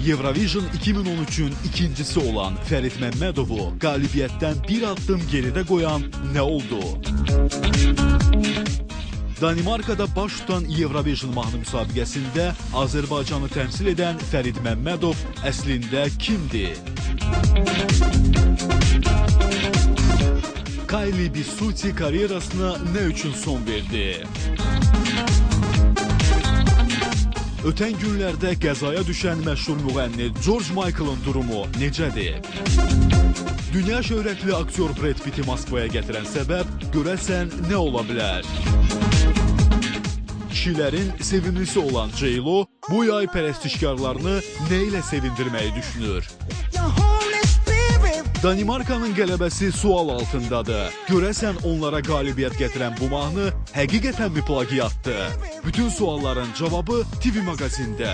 Eurovision 2013'ün ikincisi olan Fərid Məmmədovu qalibiyyətdən bir addım geridə qoyan nə oldu? Danimarkada baş tutan Eurovision mahnı müsabiqəsində Azərbaycanı təmsil edən Fərid Məmmədov əslində kimdir? Kylie Bissuti karyerasına nə üçün son verdi? Ötən günlərdə qəzaya düşən məşhur müğənni George Michael'ın durumu necədir? Dünya şöhrətli aktyor Brad Pitt'i Moskvaya gətirən səbəb görəsən nə ola bilər? Kişilərin sevimlisi olan J.Lo bu yay pərəstişkarlarını nə ilə sevindirməyi düşünür? Danimarkanın qələbəsi sual altındadır. Görəsən onlara qalibiyyət gətirən bu mahnı həqiqətənmi plagiatdır? Bütün sualların cavabı TV Magazində.